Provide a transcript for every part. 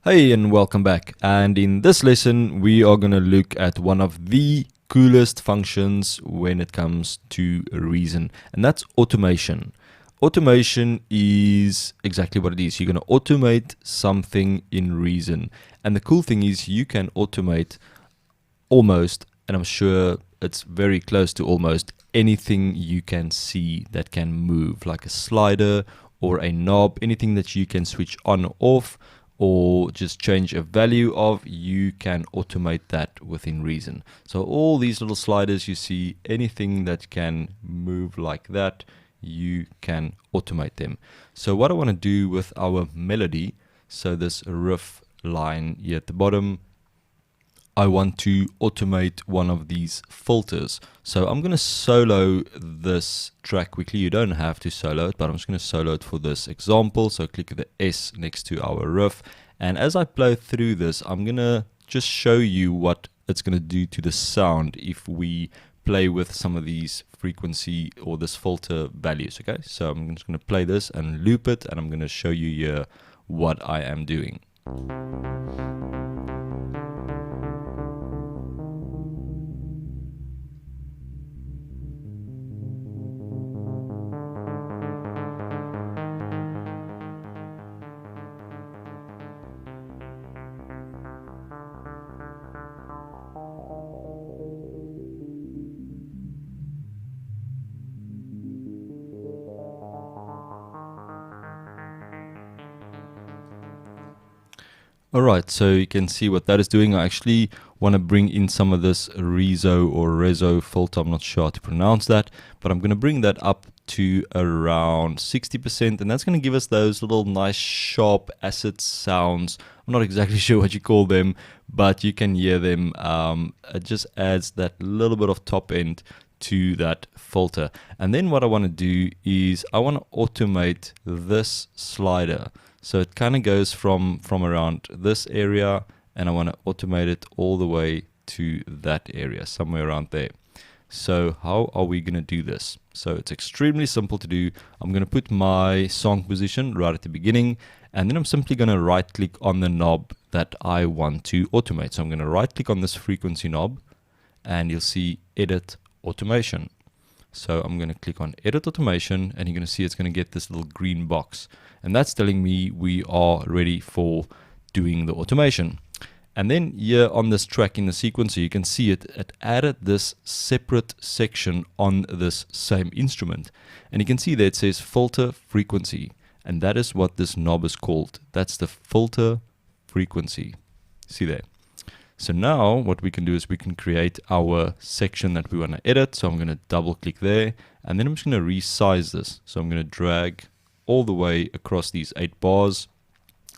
Hey and welcome back, and in this lesson we are going to look at one of the coolest functions when it comes to Reason, and that's automation. Automation is exactly what it is. You're going to automate something in Reason, and the cool thing is you can automate almost, and I'm sure it's very close to almost anything you can see that can move, like a slider or a knob, anything that you can switch on or off or just change a value of, you can automate that within Reason. So all these little sliders you see, anything that can move like that, you can automate them. So what I want to do with our melody, so this riff line here at the bottom, I want to automate one of these filters. So I'm going to solo this track quickly. You don't have to solo it, but I'm just going to solo it for this example. So click the S next to our riff. And as I play through this, I'm going to just show you what it's going to do to the sound if we play with some of these frequency or this filter values. Okay, so I'm just going to play this and loop it, and I'm going to show you here what I am doing. Alright, so you can see what that is doing. I actually want to bring in some of this rezo or rezo filter. I'm not sure how to pronounce that, but I'm going to bring that up to around 60%, and that's going to give us those little nice sharp acid sounds. I'm not exactly sure what you call them, but you can hear them. It just adds that little bit of top end to that filter. And then what I want to do is I want to automate this slider. So it kind of goes from around this area, and I want to automate it all the way to that area, somewhere around there. So how are we going to do this? So it's extremely simple to do. I'm going to put my song position right at the beginning, and then I'm simply going to right click on the knob that I want to automate. So I'm going to right click on this frequency knob, and you'll see edit automation. So I'm going to click on edit automation, and you're going to see it's going to get this little green box, and that's telling me we are ready for doing the automation. And then here on this track in the sequencer, you can see it added this separate section on this same instrument, and you can see that it says filter frequency, and that is what this knob is called. That's the filter frequency. See there. So now what we can do is we can create our section that we want to edit. So I'm going to double click there, and then I'm just going to resize this. So I'm going to drag all the way across these 8 bars,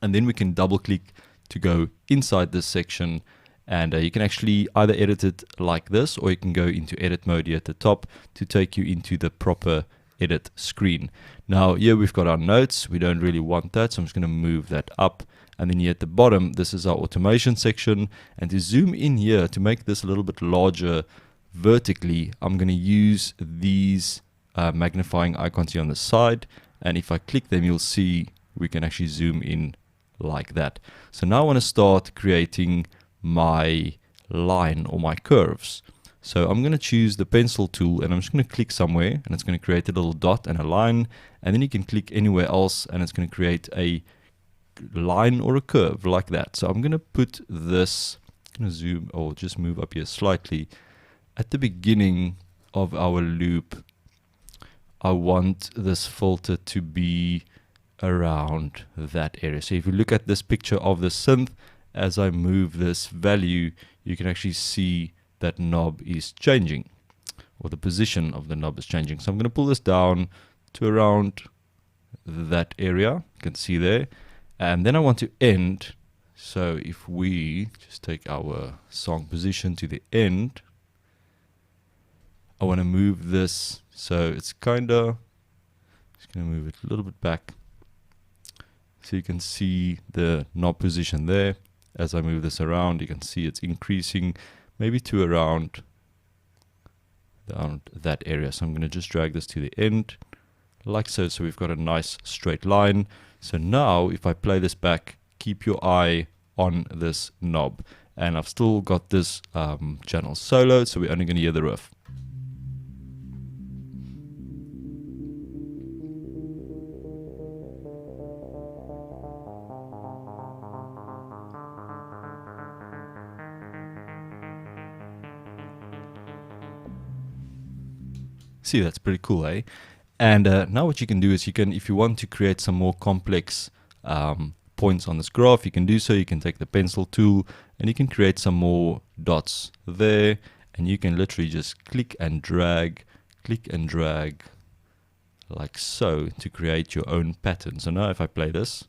and then we can double click to go inside this section, and you can actually either edit it like this, or you can go into edit mode here at the top to take you into the proper edit screen. Now here we've got our notes. We don't really want that, so I'm just going to move that up. And then here at the bottom, this is our automation section. And to zoom in here, to make this a little bit larger vertically, I'm going to use these magnifying icons here on the side. And if I click them, you'll see we can actually zoom in like that. So now I want to start creating my line or my curves. So I'm going to choose the pencil tool, and I'm just going to click somewhere, and it's going to create a little dot and a line. And then you can click anywhere else, and it's going to create a line or a curve like that. So I'm going to put this, I'm going to zoom or just move up here slightly. At the beginning of our loop, I want this filter to be around that area. So if you look at this picture of the synth, as I move this value, you can actually see that knob is changing, or the position of the knob is changing. So I'm going to pull this down to around that area. You can see there. And then I want to end. So if we just take our song position to the end, I want to move this. So it's kind of, just going to move it a little bit back. So you can see the knob position there. As I move this around, you can see it's increasing maybe to around that area. So I'm going to just drag this to the end like so. So we've got a nice straight line. So now if I play this back, keep your eye on this knob. And I've still got this channel solo, so we're only going to hear the riff. See, that's pretty cool, eh? And now what you can do is you can, if you want to create some more complex points on this graph, you can do so. You can take the pencil tool and you can create some more dots there, and you can literally just click and drag like so to create your own pattern. So now if I play this,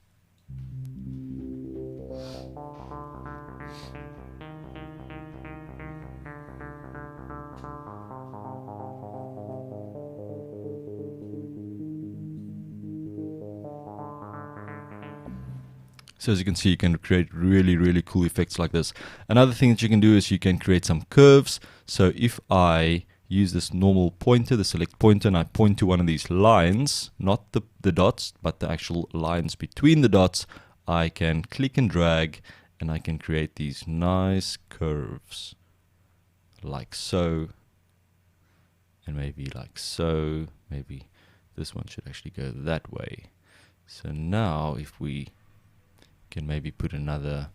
so as you can see, you can create really cool effects like this. Another thing that you can do is you can create some curves. So if I use this normal pointer, the select pointer, and I point to one of these lines, not the dots, but the actual lines between the dots, I can click and drag, and I can create these nice curves like so, and maybe like so. Maybe this one should actually go that way. So now if we can maybe put another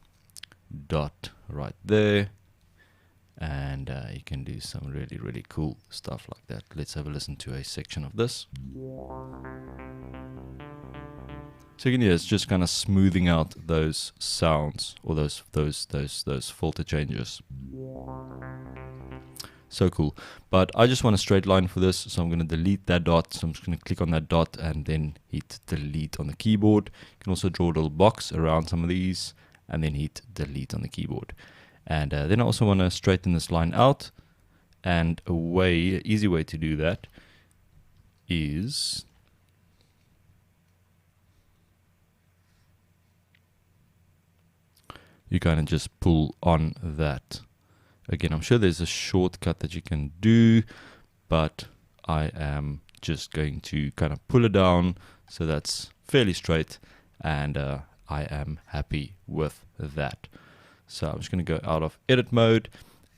dot right there, and you can do some really cool stuff like that. Let's have a listen to a section of this. So you can hear it's just kind of smoothing out those sounds, or those filter changes. So cool. But I just want a straight line for this, so I'm going to delete that dot. So I'm just going to click on that dot and then hit delete on the keyboard. You can also draw a little box around some of these and then hit delete on the keyboard. And then I also want to straighten this line out, and easy way to do that is you kind of just pull on that. Again, I'm sure there's a shortcut that you can do, but I am just going to kind of pull it down so that's fairly straight, and I am happy with that. So I'm just going to go out of edit mode,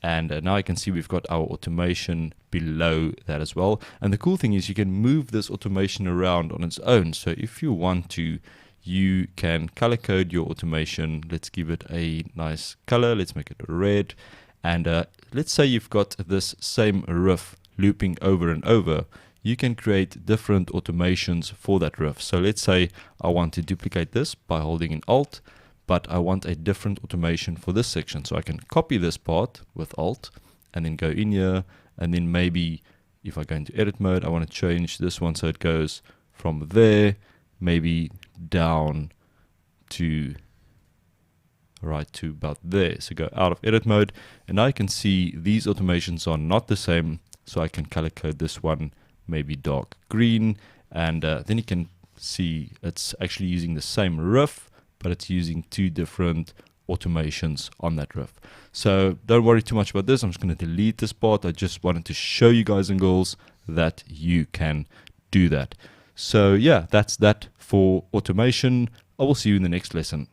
and now I can see we've got our automation below that as well. And the cool thing is you can move this automation around on its own. So if you want to, you can color code your automation. Let's give it a nice color. Let's make it red. And let's say you've got this same riff looping over and over. You can create different automations for that riff. So let's say I want to duplicate this by holding an Alt, but I want a different automation for this section. So I can copy this part with Alt and then go in here, and then maybe if I go into edit mode, I want to change this one so it goes from there, maybe down to right to about there. So go out of edit mode, and I can see these automations are not the same. So I can color code this one maybe dark green, and then you can see it's actually using the same riff, but it's using two different automations on that riff. So don't worry too much about this. I'm just going to delete this part. I just wanted to show you guys and girls that you can do that. So yeah, that's that for automation. I will see you in the next lesson.